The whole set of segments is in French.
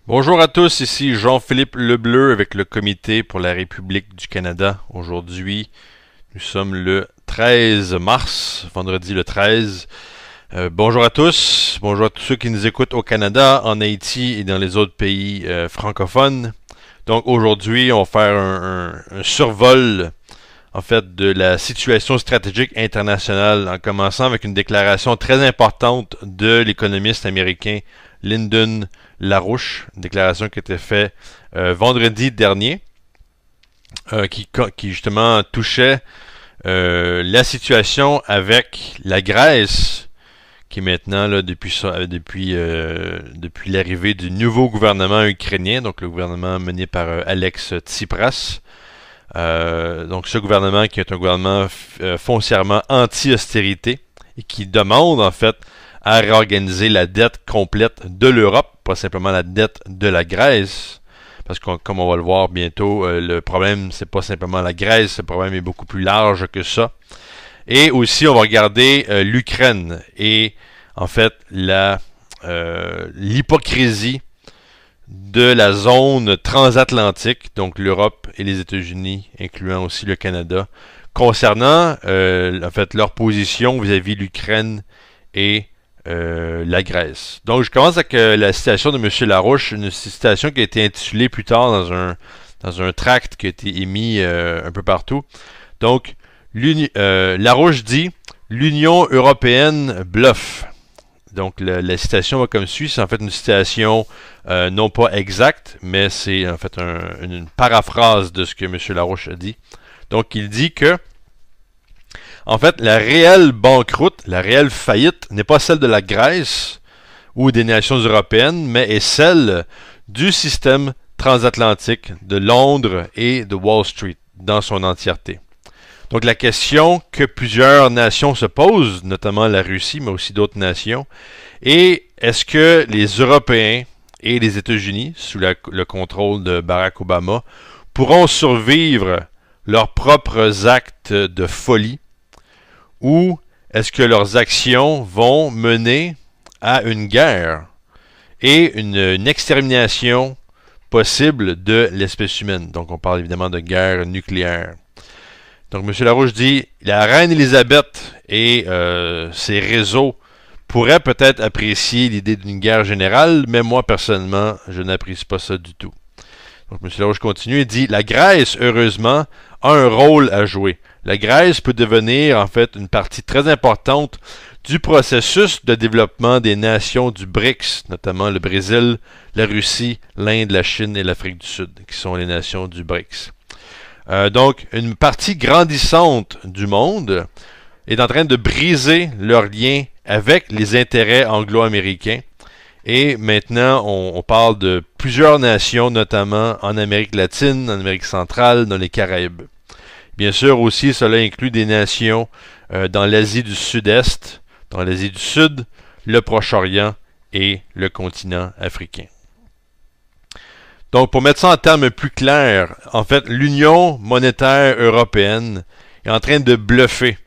Bonjour à tous, ici Jean-Philippe Lebleu avec le Comité pour la République du Canada. Aujourd'hui, nous sommes le 13 mars, vendredi le 13. Bonjour à tous, bonjour à tous ceux qui nous écoutent au Canada, en Haïti et dans les autres pays francophones. Donc aujourd'hui, on va faire un survol en fait de la situation stratégique internationale en commençant avec une déclaration très importante de l'économiste américain Lyndon LaRouche, une déclaration qui a été faite vendredi dernier, qui justement touchait la situation avec la Grèce, qui est maintenant là, depuis l'arrivée du nouveau gouvernement ukrainien, donc le gouvernement mené par Alex Tsipras. Donc ce gouvernement qui est un gouvernement foncièrement anti-austérité et qui demande en fait à réorganiser la dette complète de l'Europe, pas simplement la dette de la Grèce, parce que comme on va le voir bientôt, le problème c'est pas simplement la Grèce, le problème est beaucoup plus large que ça. Et aussi on va regarder l'Ukraine et en fait l'hypocrisie de la zone transatlantique, donc l'Europe et les États-Unis, incluant aussi le Canada, concernant en fait leur position vis-à-vis de l'Ukraine et la Grèce. Donc je commence avec la citation de M. Larouche, une citation qui a été intitulée plus tard dans un tract qui a été émis un peu partout. Donc Larouche dit « L'Union européenne bluffe ». Donc la citation va comme suit, c'est en fait une citation non pas exacte, mais c'est en fait une paraphrase de ce que M. Larouche a dit. Donc il dit que en fait, la réelle banqueroute, la réelle faillite n'est pas celle de la Grèce ou des nations européennes, mais est celle du système transatlantique de Londres et de Wall Street dans son entièreté. Donc la question que plusieurs nations se posent, notamment la Russie, mais aussi d'autres nations, est est-ce que les Européens et les États-Unis, sous le contrôle de Barack Obama, pourront survivre leurs propres actes de folie, ou est-ce que leurs actions vont mener à une guerre et une extermination possible de l'espèce humaine? Donc on parle évidemment de guerre nucléaire. Donc M. Larouche dit la reine Élisabeth et ses réseaux pourraient peut-être apprécier l'idée d'une guerre générale, mais moi personnellement, je n'apprécie pas ça du tout. Donc M. Larouche continue et dit la Grèce, heureusement, a un rôle à jouer. La Grèce peut devenir en fait une partie très importante du processus de développement des nations du BRICS, notamment le Brésil, la Russie, l'Inde, la Chine et l'Afrique du Sud, qui sont les nations du BRICS. Donc, une partie grandissante du monde est en train de briser leurs liens avec les intérêts anglo-américains. Et maintenant, on parle de plusieurs nations, notamment en Amérique latine, en Amérique centrale, dans les Caraïbes. Bien sûr, aussi, cela inclut des nations dans l'Asie du Sud-Est, dans l'Asie du Sud, le Proche-Orient et le continent africain. Donc, pour mettre ça en termes plus clairs, en fait, l'Union monétaire européenne est en train de bluffer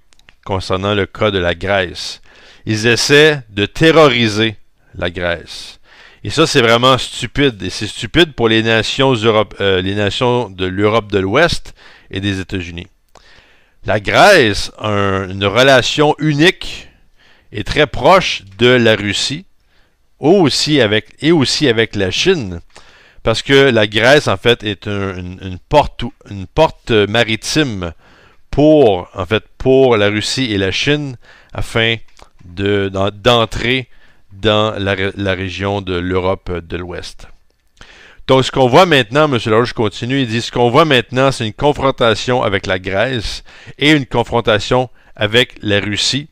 concernant le cas de la Grèce. Ils essaient de terroriser la Grèce. Et ça, c'est vraiment stupide. Et c'est stupide pour les nations de l'Europe de l'Ouest et des États-Unis. La Grèce a une relation unique et très proche de la Russie, aussi avec la Chine, parce que la Grèce, en fait, est une porte maritime pour la Russie et la Chine afin d'entrer dans la région de l'Europe de l'Ouest. Donc, ce qu'on voit maintenant, M. Larouche continue, il dit, ce qu'on voit maintenant, c'est une confrontation avec la Grèce et une confrontation avec la Russie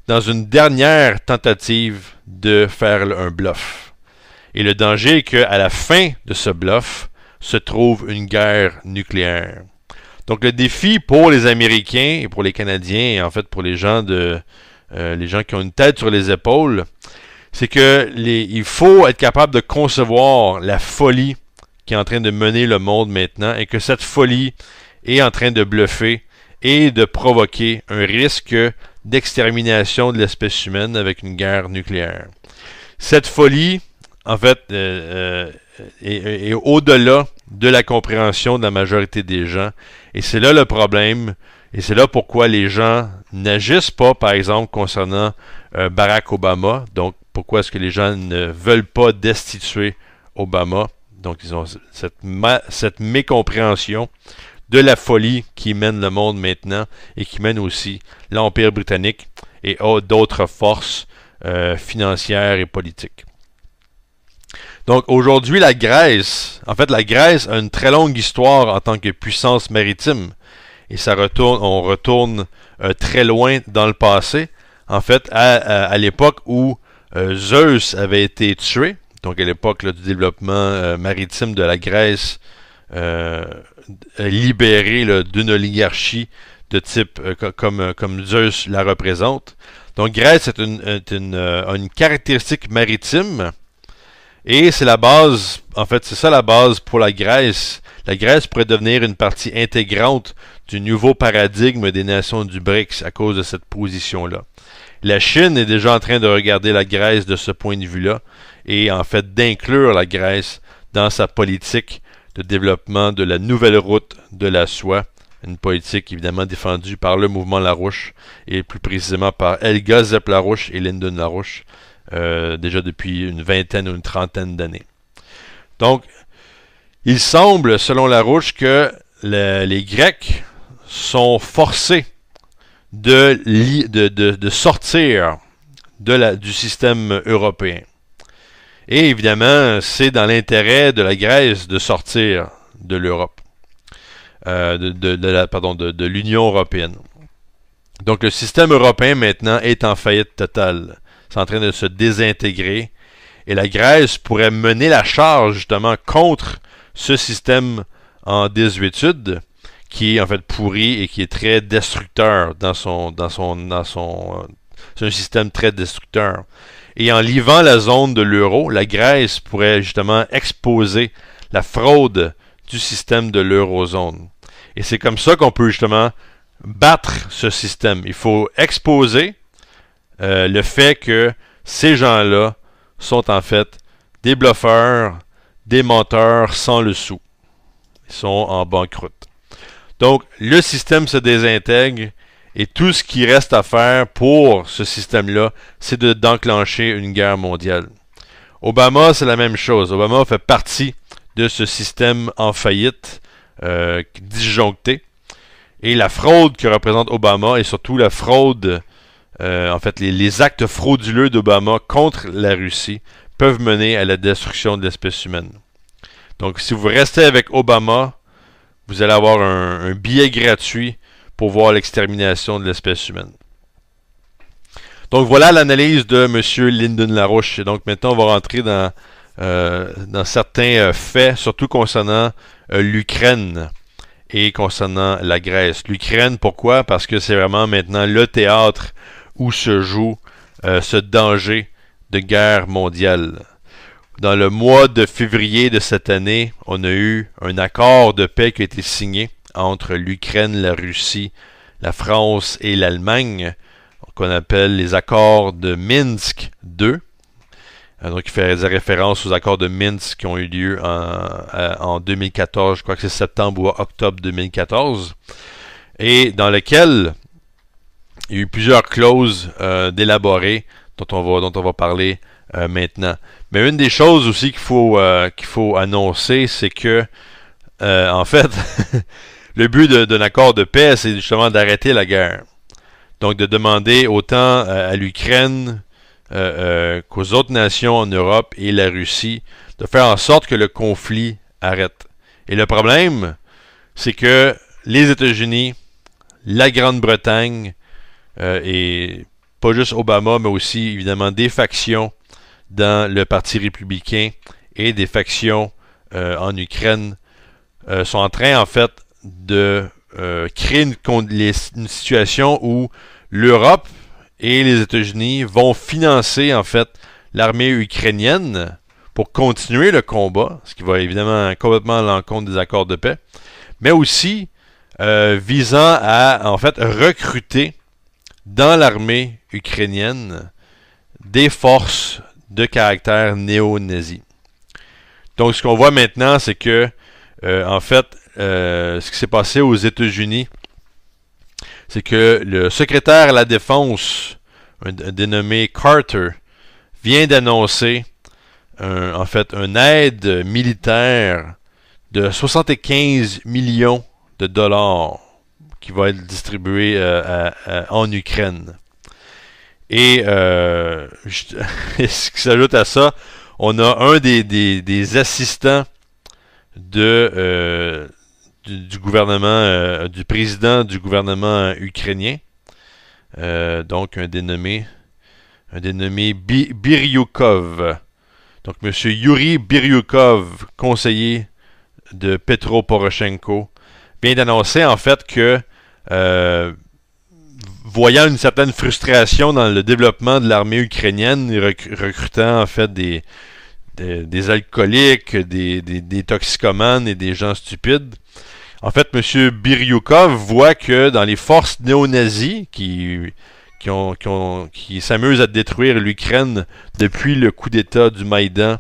dans une dernière tentative de faire un bluff. Et le danger est qu'à la fin de ce bluff se trouve une guerre nucléaire. Donc, le défi pour les Américains et pour les Canadiens, et en fait pour les gens qui ont une tête sur les épaules, c'est que il faut être capable de concevoir la folie qui est en train de mener le monde maintenant et que cette folie est en train de bluffer et de provoquer un risque d'extermination de l'espèce humaine avec une guerre nucléaire. Cette folie en fait, est au-delà de la compréhension de la majorité des gens. Et c'est là le problème. Et c'est là pourquoi les gens n'agissent pas, par exemple, concernant Barack Obama. Donc, pourquoi est-ce que les gens ne veulent pas destituer Obama? Donc, ils ont cette mécompréhension de la folie qui mène le monde maintenant et qui mène aussi l'Empire britannique et d'autres forces financières et politiques. Donc aujourd'hui, la Grèce a une très longue histoire en tant que puissance maritime. Et on retourne très loin dans le passé. En fait, à l'époque où Zeus avait été tué, donc à l'époque du développement maritime de la Grèce, libérée d'une oligarchie de type comme Zeus la représente. Donc Grèce a une caractéristique maritime. Et c'est la base, en fait, c'est ça la base pour la Grèce. La Grèce pourrait devenir une partie intégrante du nouveau paradigme des nations du BRICS à cause de cette position-là. La Chine est déjà en train de regarder la Grèce de ce point de vue-là et en fait d'inclure la Grèce dans sa politique de développement de la nouvelle route de la soie, une politique évidemment défendue par le mouvement Larouche et plus précisément par Helga Zepp-Larouche et Lyndon Larouche. Déjà depuis une vingtaine ou une trentaine d'années. Donc, il semble, selon Larouche, que les Grecs sont forcés de sortir du système européen. Et évidemment, c'est dans l'intérêt de la Grèce de sortir de l'Europe, de l'Union européenne. Donc, le système européen maintenant est en faillite totale. C'est en train de se désintégrer. Et la Grèce pourrait mener la charge justement contre ce système en désuétude qui est en fait pourri et qui est très destructeur c'est un système très destructeur. Et en livant la zone de l'euro, la Grèce pourrait justement exposer la fraude du système de l'eurozone. Et c'est comme ça qu'on peut justement battre ce système. Il faut exposer le fait que ces gens-là sont en fait des bluffeurs, des menteurs sans le sou. Ils sont en banqueroute. Donc, le système se désintègre et tout ce qui reste à faire pour ce système-là, c'est d'enclencher une guerre mondiale. Obama, c'est la même chose. Obama fait partie de ce système en faillite, disjoncté. Et la fraude que représente Obama et surtout la fraude en fait, les actes frauduleux d'Obama contre la Russie peuvent mener à la destruction de l'espèce humaine. Donc, si vous restez avec Obama, vous allez avoir un billet gratuit pour voir l'extermination de l'espèce humaine. Donc, voilà l'analyse de M. Lyndon Larouche. Et donc, maintenant, on va rentrer dans certains faits, surtout concernant l'Ukraine et concernant la Grèce. L'Ukraine, pourquoi? Parce que c'est vraiment maintenant le théâtre où se joue ce danger de guerre mondiale. Dans le mois de février de cette année, on a eu un accord de paix qui a été signé entre l'Ukraine, la Russie, la France et l'Allemagne, qu'on appelle les accords de Minsk II. Donc, il fait référence aux accords de Minsk qui ont eu lieu en 2014, je crois que c'est septembre ou octobre 2014, et dans lequel il y a eu plusieurs clauses d'élaborer dont on va parler maintenant. Mais une des choses aussi qu'il faut annoncer, c'est que en fait, le but d'un accord de paix, c'est justement d'arrêter la guerre. Donc de demander autant à l'Ukraine qu'aux autres nations en Europe et la Russie de faire en sorte que le conflit arrête. Et le problème, c'est que les États-Unis, la Grande-Bretagne, et pas juste Obama, mais aussi évidemment des factions dans le Parti républicain et des factions en Ukraine sont en train en fait de créer une situation où l'Europe et les États-Unis vont financer en fait l'armée ukrainienne pour continuer le combat, ce qui va évidemment complètement à l'encontre des accords de paix, mais aussi visant à en fait recruter dans l'armée ukrainienne des forces de caractère néo-nazi. Donc, ce qu'on voit maintenant, c'est que, en fait, ce qui s'est passé aux États-Unis, c'est que le secrétaire à la Défense, un dénommé Carter, vient d'annoncer, en fait, une aide militaire de 75 millions de dollars qui va être distribuée en Ukraine. Et ce qui s'ajoute à ça, on a un des assistants du gouvernement, du président du gouvernement ukrainien, donc un dénommé Biryukov. Donc M. Yuri Biryukov, conseiller de Petro Poroshenko, vient d'annoncer en fait que voyant une certaine frustration dans le développement de l'armée ukrainienne, recrutant en fait des alcooliques, des toxicomanes et des gens stupides. En fait, M. Biryukov voit que dans les forces néo-nazis qui s'amusent à détruire l'Ukraine depuis le coup d'État du Maïdan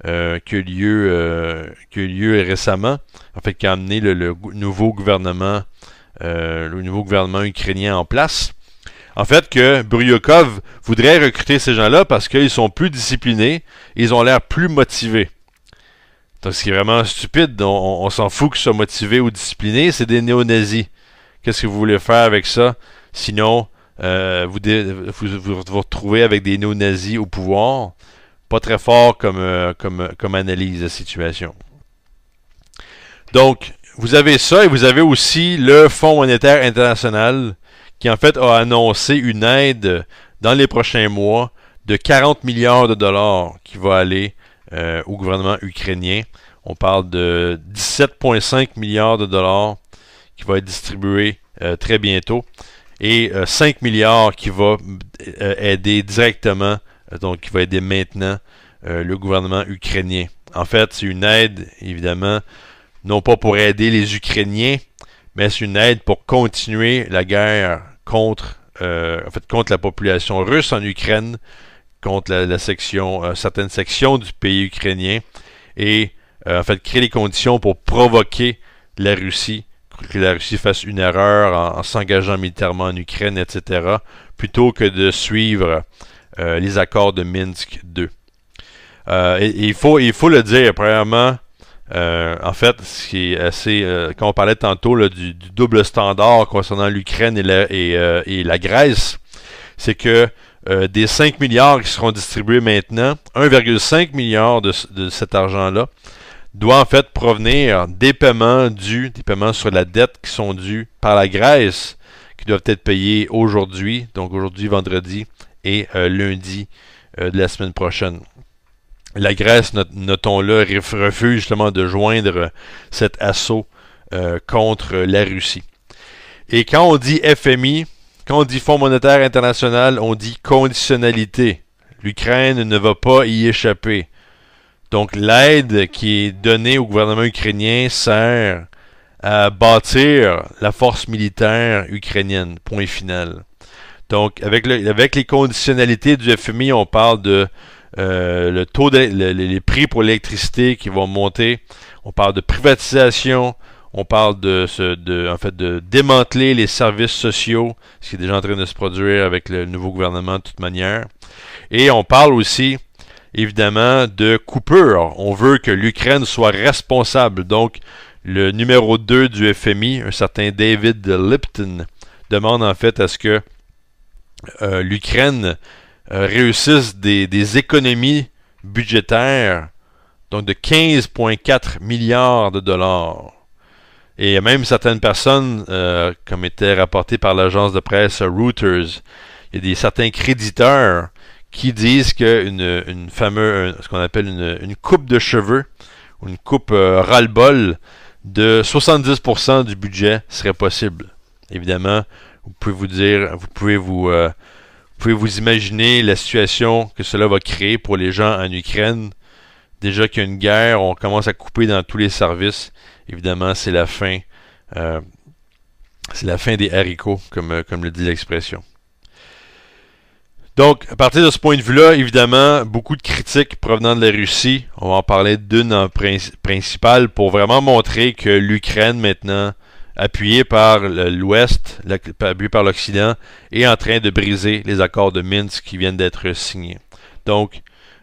qui a eu lieu récemment, en fait, qui a amené le nouveau gouvernement ukrainien en place. En fait, que Biryukov voudrait recruter ces gens-là parce qu'ils sont plus disciplinés et ils ont l'air plus motivés. Donc, ce qui est vraiment stupide, on s'en fout qu'ils soient motivés ou disciplinés, c'est des néo-nazis. Qu'est-ce que vous voulez faire avec ça? Sinon, vous vous retrouvez avec des néo-nazis au pouvoir. Pas très fort comme analyse de situation. Donc, vous avez ça et vous avez aussi le Fonds monétaire international qui en fait a annoncé une aide dans les prochains mois de 40 milliards de dollars qui va aller au gouvernement ukrainien. On parle de 17,5 milliards de dollars qui va être distribué très bientôt et 5 milliards qui va aider directement, donc qui va aider maintenant le gouvernement ukrainien. En fait, c'est une aide, évidemment, non pas pour aider les Ukrainiens, mais c'est une aide pour continuer la guerre contre la population russe en Ukraine, contre certaines sections du pays ukrainien, et en fait créer les conditions pour provoquer la Russie, que la Russie fasse une erreur en s'engageant militairement en Ukraine, etc., plutôt que de suivre les accords de Minsk II. Et il faut le dire, premièrement, en fait, ce qui est assez, quand on parlait tantôt là, du double standard concernant l'Ukraine et la Grèce, c'est que des 5 milliards qui seront distribués maintenant, 1,5 milliard de cet argent-là doit en fait provenir des paiements sur la dette qui sont dus par la Grèce, qui doivent être payés aujourd'hui, donc aujourd'hui, vendredi et lundi de la semaine prochaine. La Grèce, notons-le, refuse justement de joindre cet assaut contre la Russie. Et quand on dit FMI, quand on dit Fonds monétaire international, on dit conditionnalité. L'Ukraine ne va pas y échapper. Donc l'aide qui est donnée au gouvernement ukrainien sert à bâtir la force militaire ukrainienne. Point final. Donc avec les conditionnalités du FMI, on parle de le taux les prix pour l'électricité qui vont monter. On parle de privatisation. On parle en fait de démanteler les services sociaux, ce qui est déjà en train de se produire avec le nouveau gouvernement de toute manière. Et on parle aussi, évidemment, de coupure. On veut que l'Ukraine soit responsable. Donc, le numéro 2 du FMI, un certain David Lipton, demande en fait à ce que l'Ukraine réussisse des économies budgétaires, donc de 15,4 milliards de dollars. Et même certaines personnes, comme était rapporté par l'agence de presse Reuters, il y a certains créditeurs qui disent que ce qu'on appelle une coupe de cheveux, ou une coupe ras-le-bol de 70% du budget serait possible. Évidemment, vous pouvez vous imaginer la situation que cela va créer pour les gens en Ukraine. Déjà qu'il y a une guerre, on commence à couper dans tous les services. Évidemment, c'est la fin. C'est la fin des haricots, comme le dit l'expression. Donc, à partir de ce point de vue-là, évidemment, beaucoup de critiques provenant de la Russie. On va en parler d'une en principale pour vraiment montrer que l'Ukraine, maintenant, appuyée par l'Ouest, appuyée par l'Occident, est en train de briser les accords de Minsk qui viennent d'être signés. Donc,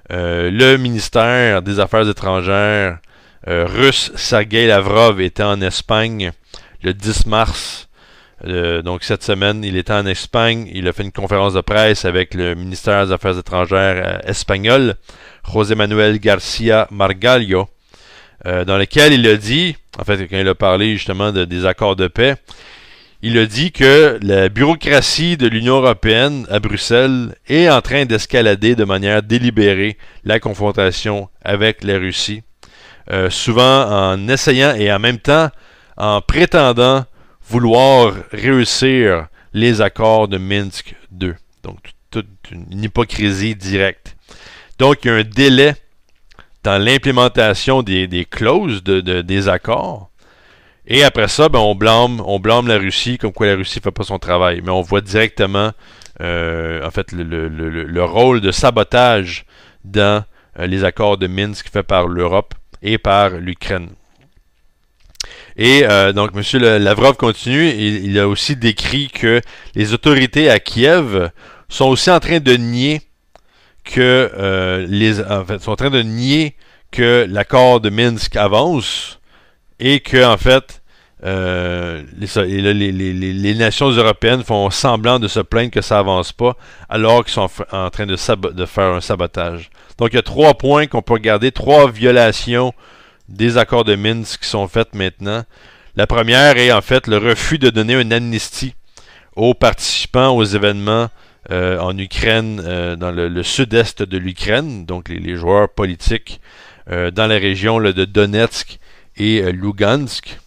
le ministère des Affaires étrangères russe, Sergei Lavrov, était en Espagne le 10 mars. Donc cette semaine, il était en Espagne. Il a fait une conférence de presse avec le ministère des Affaires étrangères espagnol, José Manuel García Margallo, dans lequel il a dit, en fait, quand il a parlé justement des accords de paix, il a dit que la bureaucratie de l'Union européenne à Bruxelles est en train d'escalader de manière délibérée la confrontation avec la Russie, souvent en essayant et en même temps en prétendant vouloir réussir les accords de Minsk II. Donc, toute une hypocrisie directe. Donc, il y a un délai dans l'implémentation des clauses des accords. Et après ça, ben, on blâme la Russie, comme quoi la Russie ne fait pas son travail. Mais on voit directement, en fait, le rôle de sabotage dans les accords de Minsk fait par l'Europe et par l'Ukraine. Et donc, M. Lavrov continue, il a aussi décrit que les autorités à Kiev sont aussi en train de nier que sont en train de nier que l'accord de Minsk avance et que en fait les nations européennes font semblant de se plaindre que ça avance pas alors qu'ils sont en train de faire un sabotage. Donc il y a 3 points qu'on peut regarder, 3 violations des accords de Minsk qui sont faites maintenant. La première est en fait le refus de donner une amnistie aux participants aux événements en Ukraine, dans le sud-est de l'Ukraine, donc les joueurs politiques dans la région de Donetsk et Lugansk.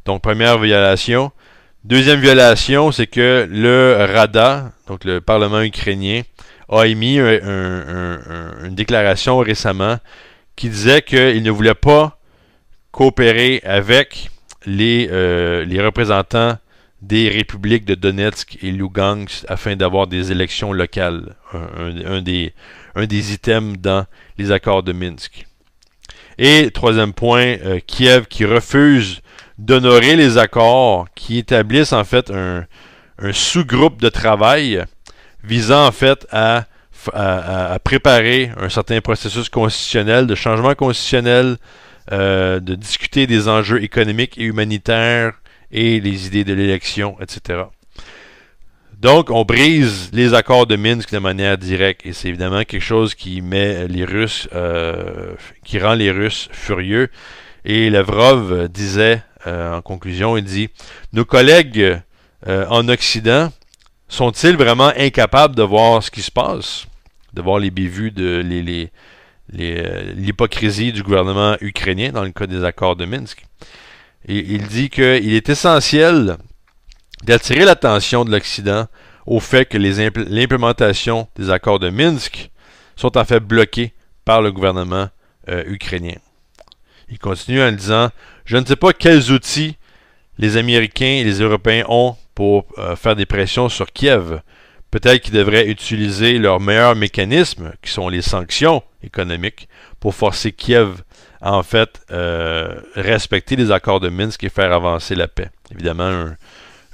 Donc première violation. Deuxième violation, c'est que le Rada, donc le Parlement ukrainien, a émis une déclaration récemment qui disait qu'il ne voulait pas coopérer avec les représentants des républiques de Donetsk et Lugansk afin d'avoir des élections locales. Un des items dans les accords de Minsk. Et troisième point, Kiev qui refuse d'honorer les accords qui établissent en fait un sous-groupe de travail visant en fait à préparer un certain processus constitutionnel, de changement constitutionnel, de discuter des enjeux économiques et humanitaires et les idées de l'élection, etc. Donc, on brise les accords de Minsk de manière directe et c'est évidemment quelque chose qui met les Russes, qui rend les Russes furieux. Et Lavrov disait, en conclusion, il dit « Nos collègues en Occident sont-ils vraiment incapables de voir ce qui se passe, de voir les bévues de l'hypocrisie du gouvernement ukrainien dans le cas des accords de Minsk. » Et il dit qu'il est essentiel d'attirer l'attention de l'Occident au fait que l'implémentation des accords de Minsk sont en fait bloqués par le gouvernement ukrainien. Il continue en disant « Je ne sais pas quels outils les Américains et les Européens ont pour faire des pressions sur Kiev. Peut-être qu'ils devraient utiliser leurs meilleurs mécanismes, qui sont les sanctions économiques, pour forcer Kiev à en fait respecter les accords de Minsk et faire avancer la paix. » Évidemment,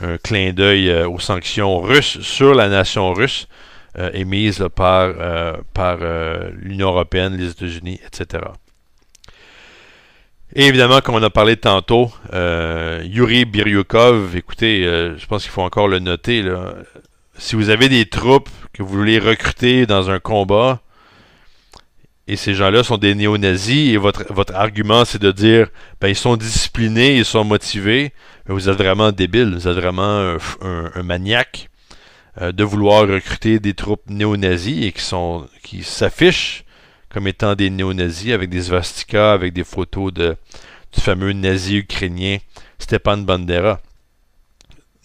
un clin d'œil aux sanctions russes sur la nation russe émises par l'Union européenne, les États-Unis, etc. Et évidemment, comme on a parlé tantôt, Yuri Biryukov, écoutez, je pense qu'il faut encore le noter, là. Si vous avez des troupes que vous voulez recruter dans un combat, et ces gens-là sont des néo-nazis, et votre argument c'est de dire, ben ils sont disciplinés, ils sont motivés, mais vous êtes vraiment débile, vous êtes vraiment un maniaque de vouloir recruter des troupes néo-nazis et qui s'affichent comme étant des néo-nazis avec des swastikas, avec des photos du fameux nazi ukrainien Stepan Bandera.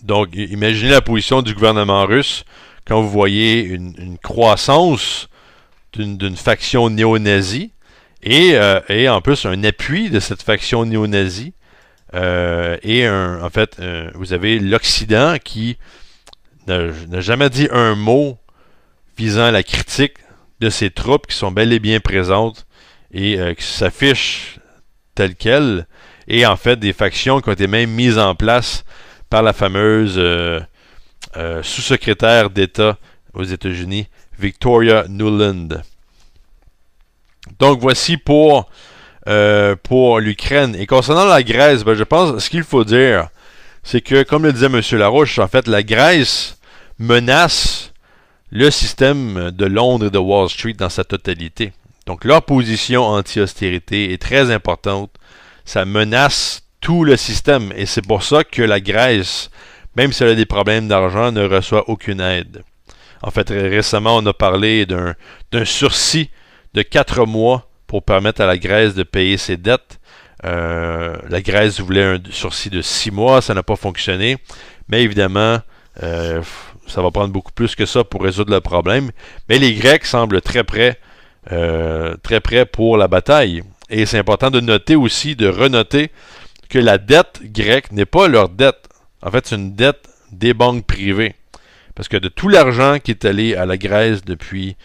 Donc, imaginez la position du gouvernement russe quand vous voyez une croissance d'une faction néo-nazie et en plus un appui de cette faction néo-nazie en fait, vous avez l'Occident qui n'a jamais dit un mot visant la critique de ces troupes qui sont bel et bien présentes et qui s'affichent telles quelles, et en fait des factions qui ont été même mises en place par la fameuse sous-secrétaire d'État aux États-Unis, Victoria Nuland. Donc voici pour l'Ukraine. Et concernant la Grèce, je pense ce qu'il faut dire, c'est que, comme le disait M. Larouche, en fait, la Grèce menace le système de Londres et de Wall Street dans sa totalité. Donc leur position anti-austérité est très importante. Ça menace tout le système. Et c'est pour ça que la Grèce, même si elle a des problèmes d'argent, ne reçoit aucune aide. En fait, récemment, on a parlé d'un sursis de 4 mois pour permettre à la Grèce de payer ses dettes. La Grèce voulait un sursis de 6 mois, ça n'a pas fonctionné. Mais évidemment, ça va prendre beaucoup plus que ça pour résoudre le problème. Mais les Grecs semblent très prêts pour la bataille. Et c'est important de noter aussi, de renoter, que la dette grecque n'est pas leur dette. En fait, c'est une dette des banques privées. Parce que de tout l'argent qui est allé à la Grèce depuis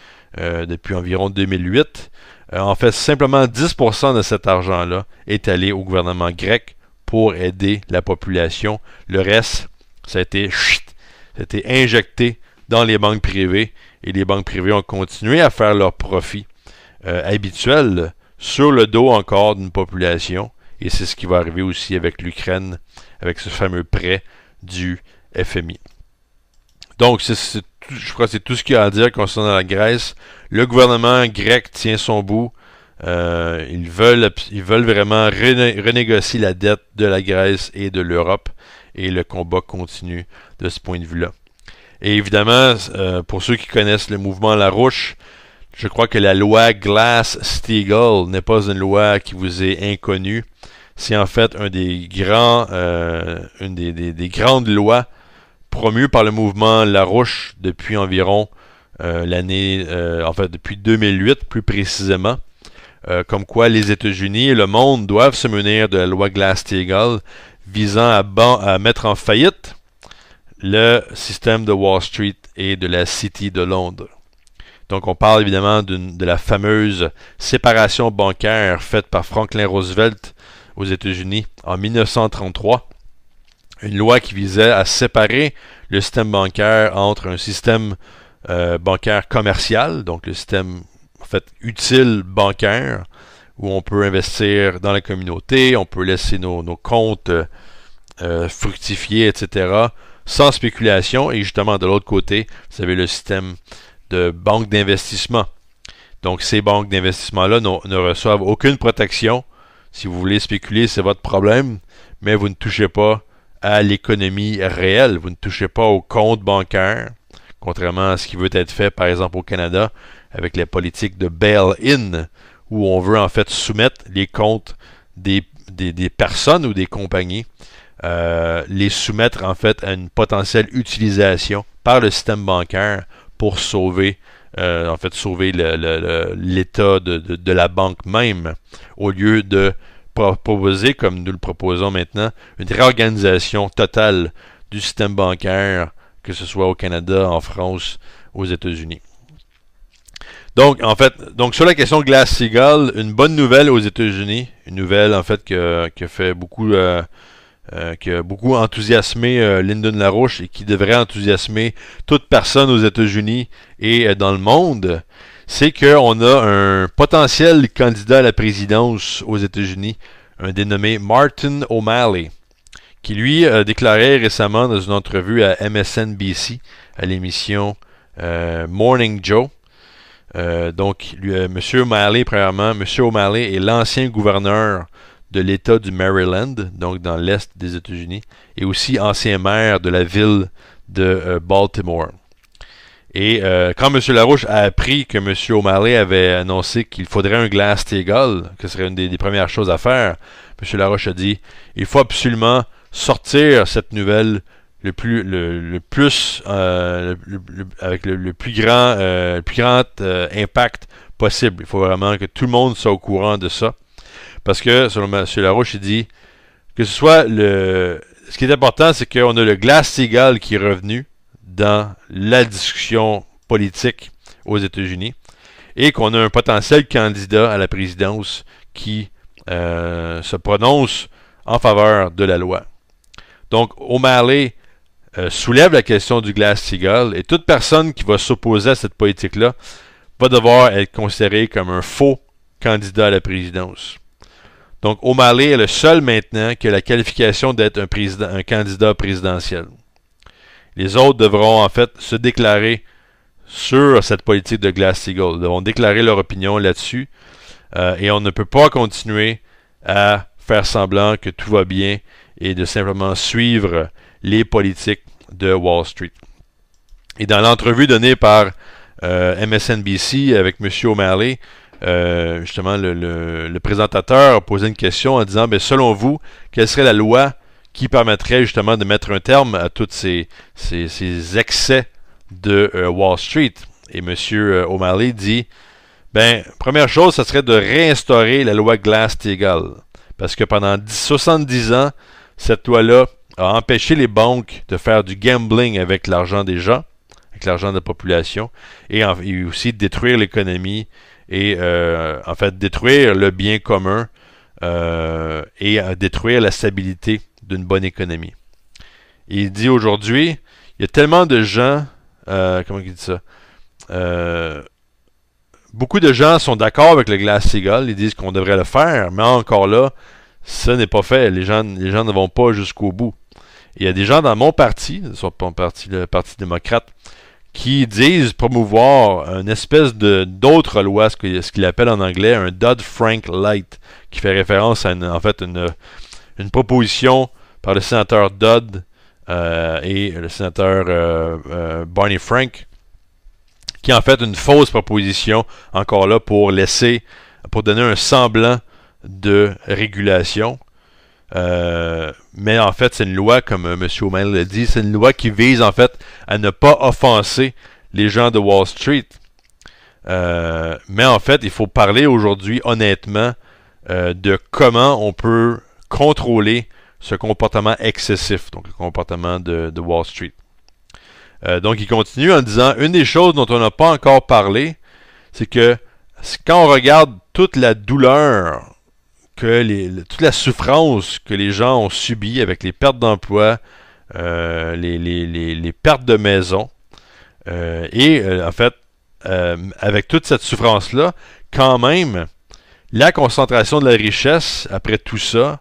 environ 2008, en fait, simplement 10% de cet argent-là est allé au gouvernement grec pour aider la population. Le reste, ça a été injecté dans les banques privées, et les banques privées ont continué à faire leur profit habituel sur le dos encore d'une population. Et c'est ce qui va arriver aussi avec l'Ukraine, avec ce fameux prêt du FMI. Donc, je crois que c'est tout ce qu'il y a à dire concernant la Grèce. Le gouvernement grec tient son bout. Ils veulent vraiment renégocier la dette de la Grèce et de l'Europe. Et le combat continue de ce point de vue-là. Et évidemment, pour ceux qui connaissent le mouvement Larouche, je crois que la loi Glass-Steagall n'est pas une loi qui vous est inconnue. C'est en fait une des grandes lois promues par le mouvement Larouche depuis environ depuis 2008 plus précisément, comme quoi les États-Unis et le monde doivent se munir de la loi Glass-Steagall visant à mettre en faillite le système de Wall Street et de la City de Londres. Donc on parle évidemment de la fameuse séparation bancaire faite par Franklin Roosevelt aux États-Unis en 1933. Une loi qui visait à séparer le système bancaire entre un système bancaire commercial, donc le système en fait utile bancaire, où on peut investir dans la communauté, on peut laisser nos comptes fructifier, etc., sans spéculation. Et justement, de l'autre côté, vous avez le système de banque d'investissement. Donc, ces banques d'investissement-là ne reçoivent aucune protection. Si vous voulez spéculer, c'est votre problème, mais vous ne touchez pas à l'économie réelle. Vous ne touchez pas au compte bancaire, contrairement à ce qui veut être fait, par exemple, au Canada, avec la politique de bail-in, où on veut en fait soumettre les comptes des personnes ou des compagnies, les soumettre en fait à une potentielle utilisation par le système bancaire pour sauver l'état de la banque même, au lieu de proposer, comme nous le proposons maintenant, une réorganisation totale du système bancaire, que ce soit au Canada, en France, aux États-Unis. Donc, sur la question Glass-Steagall, une bonne nouvelle aux États-Unis, une nouvelle, en fait, qui a beaucoup enthousiasmé Lyndon LaRouche et qui devrait enthousiasmer toute personne aux États-Unis et dans le monde, c'est qu'on a un potentiel candidat à la présidence aux États-Unis, un dénommé Martin O'Malley, qui lui a déclaré récemment dans une entrevue à MSNBC, à l'émission Morning Joe. M. O'Malley, premièrement, M. O'Malley est l'ancien gouverneur de l'État du Maryland, donc dans l'Est des États-Unis, et aussi ancien maire de la ville de Baltimore. Et quand M. Larouche a appris que M. O'Malley avait annoncé qu'il faudrait un Glass-Steagall, que ce serait une des premières choses à faire, M. Larouche a dit « Il faut absolument sortir cette nouvelle avec le plus grand impact possible. Il faut vraiment que tout le monde soit au courant de ça. » Parce que, selon M. Larouche, il dit que ce qui est important, c'est qu'on a le Glass-Steagall qui est revenu dans la discussion politique aux États-Unis et qu'on a un potentiel candidat à la présidence qui se prononce en faveur de la loi. Donc, O'Malley soulève la question du Glass-Steagall et toute personne qui va s'opposer à cette politique-là va devoir être considérée comme un faux candidat à la présidence. Donc, O'Malley est le seul maintenant qui a la qualification d'être un candidat présidentiel. Les autres devront en fait se déclarer sur cette politique de Glass-Steagall. Ils devront déclarer leur opinion là-dessus. Et on ne peut pas continuer à faire semblant que tout va bien et de simplement suivre les politiques de Wall Street. Et dans l'entrevue donnée par MSNBC avec M. O'Malley, justement le présentateur a posé une question en disant, selon vous, quelle serait la loi qui permettrait justement de mettre un terme à tous ces excès de Wall Street? Et M. O'Malley dit, première chose, ce serait de réinstaurer la loi Glass-Steagall. Parce que pendant 70 ans, cette loi-là a empêché les banques de faire du gambling avec l'argent des gens, avec l'argent de la population, et aussi de détruire l'économie et en fait détruire le bien commun et détruire la stabilité d'une bonne économie. Et il dit aujourd'hui, il y a tellement de gens, comment il dit ça, beaucoup de gens sont d'accord avec le Glass-Steagall, ils disent qu'on devrait le faire, mais encore là, ça n'est pas fait. Les gens ne vont pas jusqu'au bout. Il y a des gens dans mon parti, le Parti démocrate, qui disent promouvoir une espèce d'autre loi, ce qu'il appelle en anglais un Dodd-Frank Light, qui fait référence à une proposition par le sénateur Dodd et le sénateur Barney Frank, qui est en fait une fausse proposition, encore là, pour donner un semblant de régulation. Mais en fait, c'est une loi, comme M. O'Malley l'a dit, c'est une loi qui vise en fait à ne pas offenser les gens de Wall Street. Mais en fait, il faut parler aujourd'hui honnêtement de comment on peut contrôler ce comportement excessif, donc le comportement de Wall Street. Donc, il continue en disant, une des choses dont on n'a pas encore parlé, c'est que quand on regarde toute la douleur, toute la souffrance que les gens ont subie avec les pertes d'emploi, les pertes de maison, en fait, avec toute cette souffrance-là, quand même, la concentration de la richesse, après tout ça,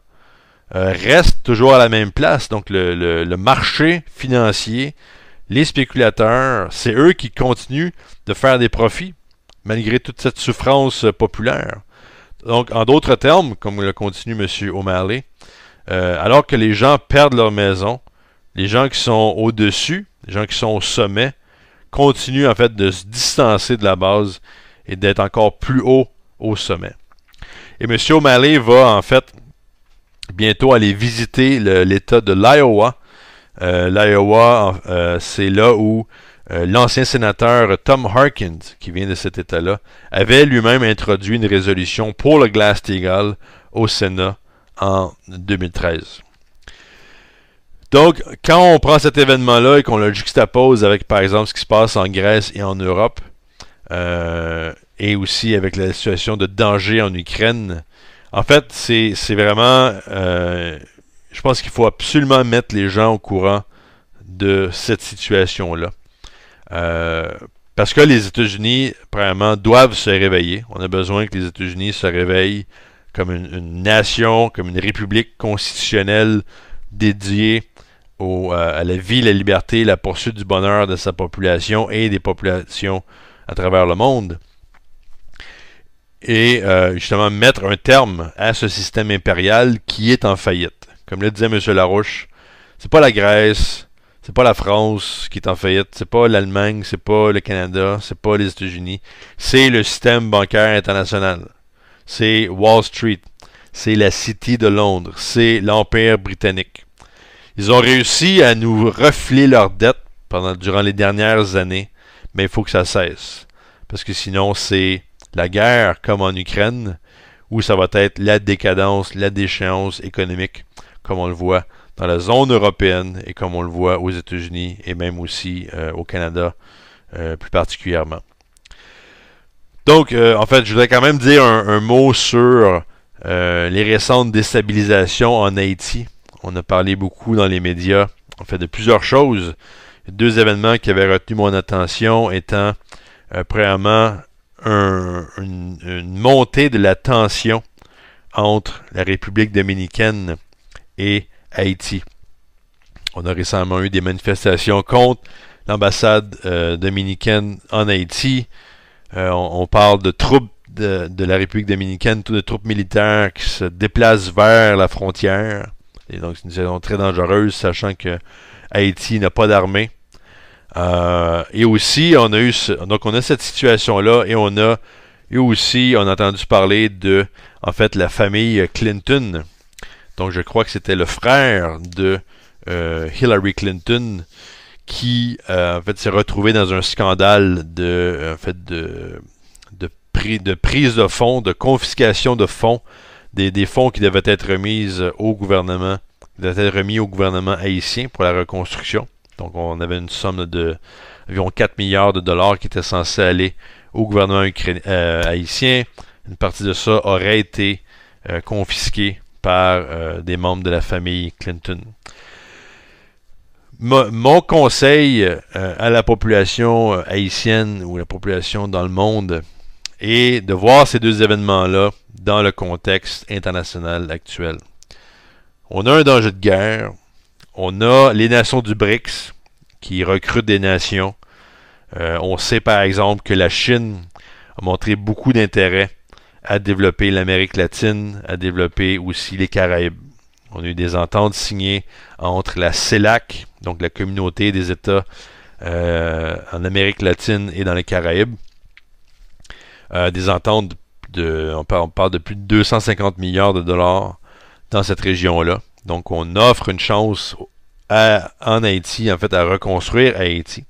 reste toujours à la même place. Donc, le marché financier, les spéculateurs, c'est eux qui continuent de faire des profits, malgré toute cette souffrance populaire. Donc, en d'autres termes, comme le continue M. O'Malley, alors que les gens perdent leur maison, les gens qui sont au-dessus, les gens qui sont au sommet, continuent en fait de se distancer de la base et d'être encore plus haut au sommet. Et M. O'Malley va en fait bientôt aller visiter l'État de l'Iowa. L'Iowa, c'est là où l'ancien sénateur Tom Harkins, qui vient de cet État-là, avait lui-même introduit une résolution pour le Glass-Steagall au Sénat en 2013. Donc, quand on prend cet événement-là et qu'on le juxtapose avec, par exemple, ce qui se passe en Grèce et en Europe, et aussi avec la situation de danger en Ukraine, en fait, c'est vraiment... je pense qu'il faut absolument mettre les gens au courant de cette situation-là. Parce que les États-Unis, premièrement, doivent se réveiller. On a besoin que les États-Unis se réveillent comme une nation, comme une république constitutionnelle dédiée à la vie, la liberté, la poursuite du bonheur de sa population et des populations à travers le monde. Et justement mettre un terme à ce système impérial qui est en faillite. Comme le disait M. Larouche, c'est pas la Grèce, c'est pas la France qui est en faillite, c'est pas l'Allemagne, c'est pas le Canada, c'est pas les États-Unis, c'est le système bancaire international. C'est Wall Street, c'est la City de Londres, c'est l'Empire britannique. Ils ont réussi à nous refler leurs dettes durant les dernières années, mais il faut que ça cesse. Parce que sinon, c'est la guerre comme en Ukraine, où ça va être la décadence, la déchéance économique, comme on le voit dans la zone européenne et comme on le voit aux États-Unis et même aussi au Canada plus particulièrement. Donc, en fait, je voudrais quand même dire un mot sur les récentes déstabilisations en Haïti. On a parlé beaucoup dans les médias, en fait, de plusieurs choses. Deux événements qui avaient retenu mon attention étant, premièrement, une montée de la tension entre la République dominicaine et Haïti. On a récemment eu des manifestations contre l'ambassade dominicaine en Haïti. On parle de troupes de la République dominicaine, de troupes militaires qui se déplacent vers la frontière. Et donc, c'est une situation très dangereuse, sachant que Haïti n'a pas d'armée. Et aussi, on a cette situation-là, et on a entendu parler de, en fait, la famille Clinton. Donc, je crois que c'était le frère de Hillary Clinton qui, en fait, s'est retrouvé dans un scandale de prise de fonds, de confiscation de fonds, des fonds qui devaient être remis au gouvernement haïtien pour la reconstruction. Donc, on avait une somme de environ 4 milliards de dollars qui était censée aller au gouvernement haïtien. Une partie de ça aurait été confisquée par des membres de la famille Clinton. Mon conseil à la population haïtienne ou la population dans le monde est de voir ces deux événements-là dans le contexte international actuel. On a un danger de guerre. On a les nations du BRICS qui recrutent des nations. On sait par exemple que la Chine a montré beaucoup d'intérêt à développer l'Amérique latine, à développer aussi les Caraïbes. On a eu des ententes signées entre la CELAC, donc la communauté des États en Amérique latine et dans les Caraïbes. Des ententes on parle de plus de 250 milliards de dollars dans cette région-là. Donc on offre une chance en Haïti, en fait, à reconstruire Haïti.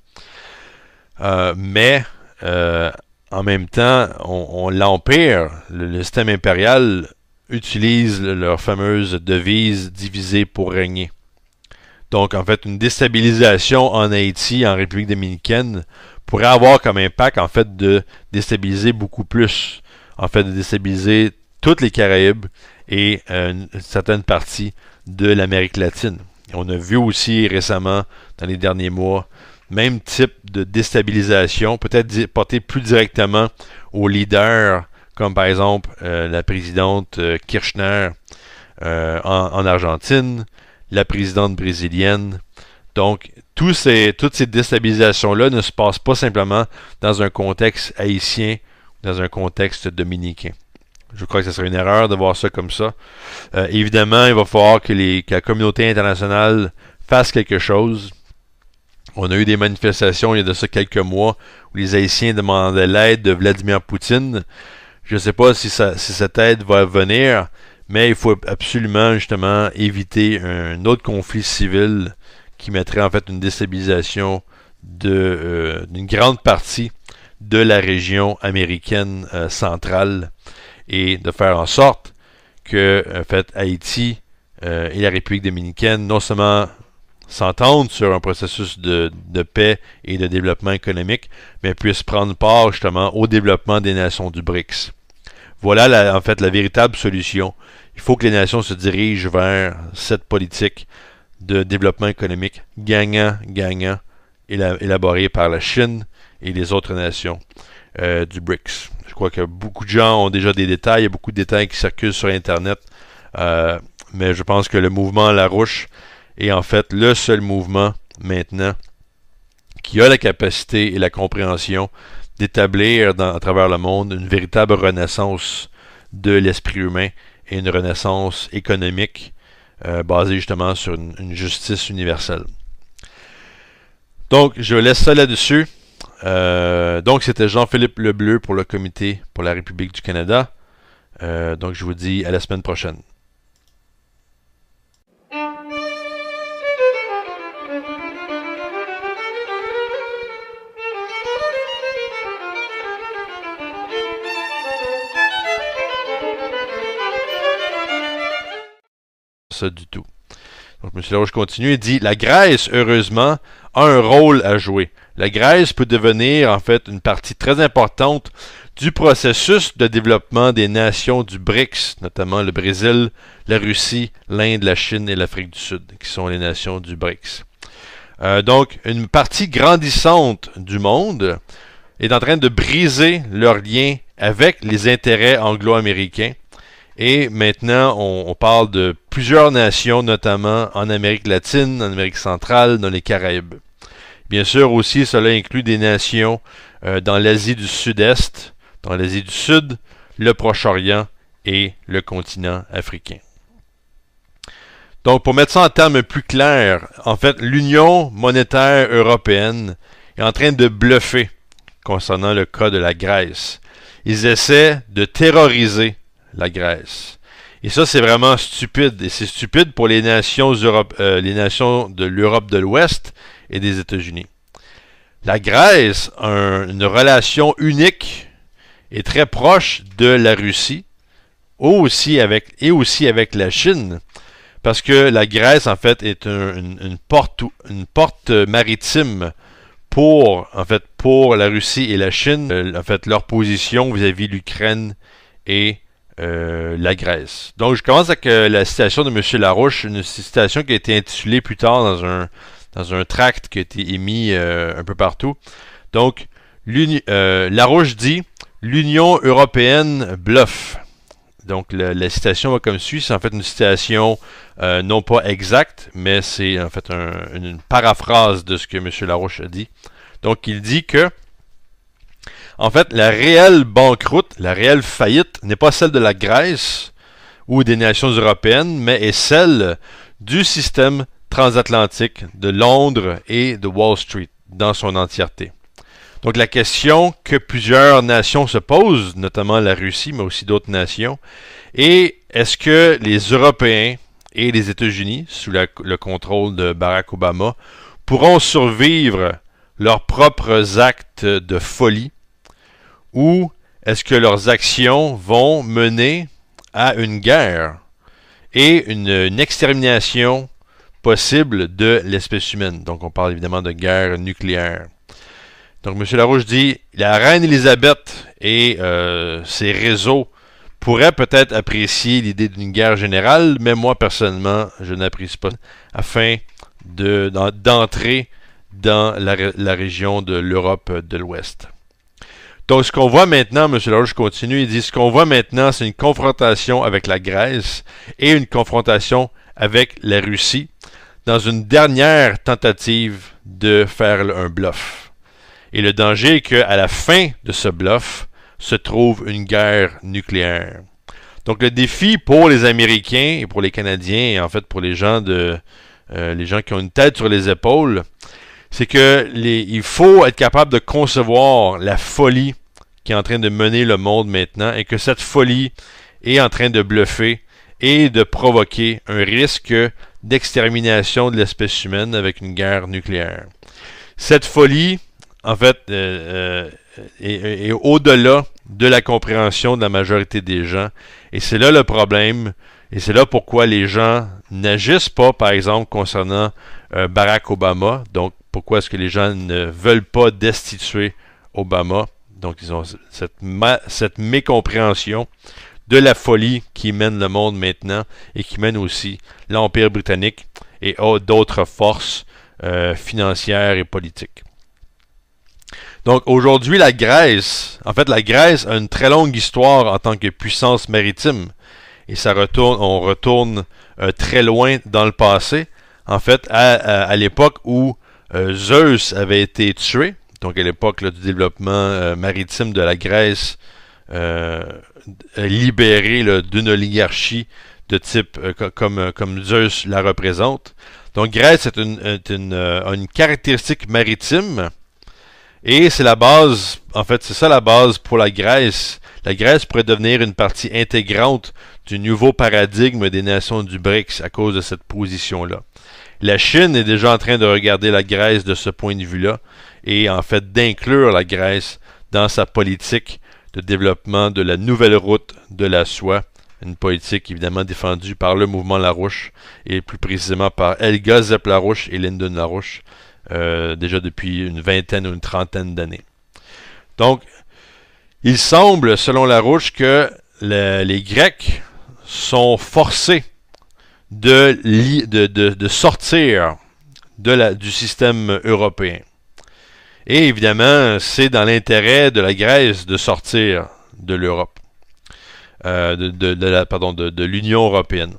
Mais en même temps, l'Empire, le système impérial, utilise leur fameuse devise diviser pour régner. Donc, en fait, une déstabilisation en Haïti, en République dominicaine, pourrait avoir comme impact, en fait, de déstabiliser beaucoup plus. En fait, de déstabiliser toutes les Caraïbes et une certaine partie de l'Amérique latine. On a vu aussi récemment, dans les derniers mois, même type de déstabilisation, peut-être porté plus directement aux leaders, comme par exemple la présidente Kirchner en Argentine, la présidente brésilienne. Donc, toutes ces déstabilisations-là ne se passent pas simplement dans un contexte haïtien, dans un contexte dominicain. Je crois que ce serait une erreur de voir ça comme ça. Évidemment, il va falloir que la communauté internationale fasse quelque chose. On a eu des manifestations il y a de ça quelques mois où les Haïtiens demandaient l'aide de Vladimir Poutine. Je ne sais pas si cette aide va venir, mais il faut absolument justement éviter un autre conflit civil qui mettrait en fait une déstabilisation d'une grande partie de la région américaine centrale et de faire en sorte que en fait Haïti et la République dominicaine non seulement s'entendent sur un processus de paix et de développement économique, mais puissent prendre part justement au développement des nations du BRICS. Voilà en fait la véritable solution. Il faut que les nations se dirigent vers cette politique de développement économique gagnant-gagnant élaborée par la Chine et les autres nations du BRICS. Je crois que beaucoup de gens ont déjà des détails, il y a beaucoup de détails qui circulent sur Internet, mais je pense que le mouvement Larouche est en fait le seul mouvement maintenant qui a la capacité et la compréhension d'établir à travers le monde une véritable renaissance de l'esprit humain et une renaissance économique basée justement sur une justice universelle. Donc, je laisse ça là-dessus. Donc, c'était Jean-Philippe Lebleu pour le Comité pour la République du Canada. Donc, je vous dis à la semaine prochaine. Ça du tout. Donc, M. Larouche continue et dit « La Grèce, heureusement, a un rôle à jouer. La Grèce peut devenir en fait une partie très importante du processus de développement des nations du BRICS, notamment le Brésil, la Russie, l'Inde, la Chine et l'Afrique du Sud, qui sont les nations du BRICS. Donc, une partie grandissante du monde est en train de briser leurs liens avec les intérêts anglo-américains. Et maintenant, on parle de plusieurs nations, notamment en Amérique latine, en Amérique centrale, dans les Caraïbes. Bien sûr aussi, cela inclut des nations dans l'Asie du Sud-Est, dans l'Asie du Sud, le Proche-Orient et le continent africain. Donc, pour mettre ça en termes plus clairs, en fait, l'Union monétaire européenne est en train de bluffer concernant le cas de la Grèce. Ils essaient de terroriser la Grèce. Et ça, c'est vraiment stupide. Et c'est stupide pour les nations de l'Europe de l'Ouest et des États-Unis. La Grèce a une relation unique et très proche de la Russie, aussi avec la Chine, parce que la Grèce, en fait, est une porte maritime pour la Russie et la Chine, en fait, leur position vis-à-vis de l'Ukraine et la Grèce. Donc, je commence avec la citation de M. Larouche, une citation qui a été intitulée plus tard dans un tract qui a été émis un peu partout. Donc, Larouche dit « L'Union européenne bluffe ». Donc, la citation va comme suit. C'est en fait une citation non pas exacte, mais c'est en fait une paraphrase de ce que M. Larouche a dit. Donc, il dit que, en fait, la réelle banqueroute, la réelle faillite n'est pas celle de la Grèce ou des nations européennes, mais est celle du système transatlantique de Londres et de Wall Street dans son entièreté. Donc la question que plusieurs nations se posent, notamment la Russie, mais aussi d'autres nations, est est-ce que les Européens et les États-Unis, sous le contrôle de Barack Obama, pourront survivre leurs propres actes de folie, ou est-ce que leurs actions vont mener à une guerre et une extermination possible de l'espèce humaine? Donc on parle évidemment de guerre nucléaire. Donc, M. Larouche dit « La reine Élisabeth et ses réseaux pourraient peut-être apprécier l'idée d'une guerre générale, mais moi, personnellement, je n'apprécie pas afin d'entrer dans la région de l'Europe de l'Ouest. » Donc, ce qu'on voit maintenant, M. Larouche continue, il dit « Ce qu'on voit maintenant, c'est une confrontation avec la Grèce et une confrontation avec la Russie dans une dernière tentative de faire un bluff. » Et le danger est qu'à la fin de ce bluff se trouve une guerre nucléaire. Donc le défi pour les Américains et pour les Canadiens, et en fait pour les gens qui ont une tête sur les épaules, c'est que il faut être capable de concevoir la folie qui est en train de mener le monde maintenant, et que cette folie est en train de bluffer et de provoquer un risque d'extermination de l'espèce humaine avec une guerre nucléaire. Cette folie, en fait, est au-delà de la compréhension de la majorité des gens. Et c'est là le problème. Et c'est là pourquoi les gens n'agissent pas, par exemple, concernant Barack Obama. Donc, pourquoi est-ce que les gens ne veulent pas destituer Obama? Donc, ils ont cette mécompréhension de la folie qui mène le monde maintenant et qui mène aussi l'Empire britannique et d'autres forces financières et politiques. Donc aujourd'hui, la Grèce a une très longue histoire en tant que puissance maritime. Et on retourne très loin dans le passé. En fait, à l'époque où Zeus avait été tué, donc à l'époque du développement maritime de la Grèce, libérée d'une oligarchie de type comme Zeus la représente. Donc Grèce a une caractéristique maritime. Et c'est la base, en fait, c'est ça la base pour la Grèce. La Grèce pourrait devenir une partie intégrante du nouveau paradigme des nations du BRICS à cause de cette position-là. La Chine est déjà en train de regarder la Grèce de ce point de vue-là et en fait d'inclure la Grèce dans sa politique de développement de la nouvelle route de la soie, une politique évidemment défendue par le mouvement Larouche et plus précisément par Helga Zepp Larouche et Lyndon Larouche, déjà depuis une vingtaine ou une trentaine d'années. Donc, il semble, selon Larouche, que les Grecs sont forcés de sortir du système européen. Et évidemment, c'est dans l'intérêt de la Grèce de sortir de l'Europe, de l'Union européenne.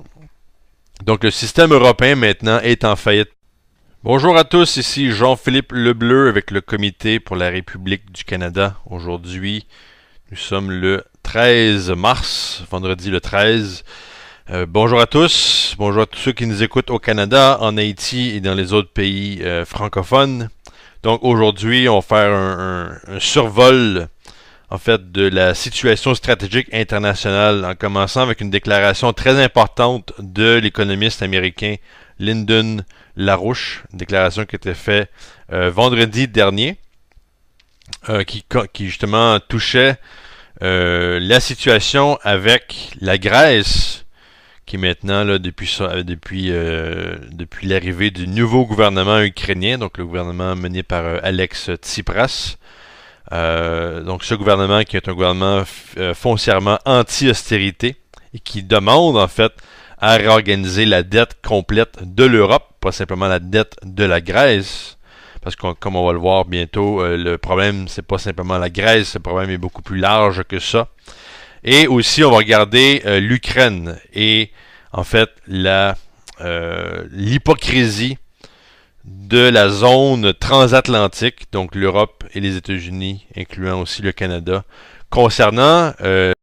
Donc le système européen maintenant est en faillite. Bonjour à tous, ici Jean-Philippe Lebleu avec le Comité pour la République du Canada. Aujourd'hui, nous sommes le 13 mars, vendredi le 13. Bonjour à tous, bonjour à tous ceux qui nous écoutent au Canada, en Haïti et dans les autres pays francophones. Donc aujourd'hui, on va faire un survol en fait de la situation stratégique internationale en commençant avec une déclaration très importante de l'économiste américain Lyndon LaRouche, une déclaration qui a été faite vendredi dernier, qui justement touchait la situation avec la Grèce, qui maintenant, là, depuis l'arrivée du nouveau gouvernement ukrainien, donc le gouvernement mené par Alex Tsipras. Donc ce gouvernement qui est un gouvernement foncièrement anti-austérité et qui demande en fait à réorganiser la dette complète de l'Europe, pas simplement la dette de la Grèce, parce que comme on va le voir bientôt, le problème c'est pas simplement la Grèce, le problème est beaucoup plus large que ça. Et aussi, on va regarder l'Ukraine et en fait l'hypocrisie de la zone transatlantique, donc l'Europe et les États-Unis, incluant aussi le Canada, concernant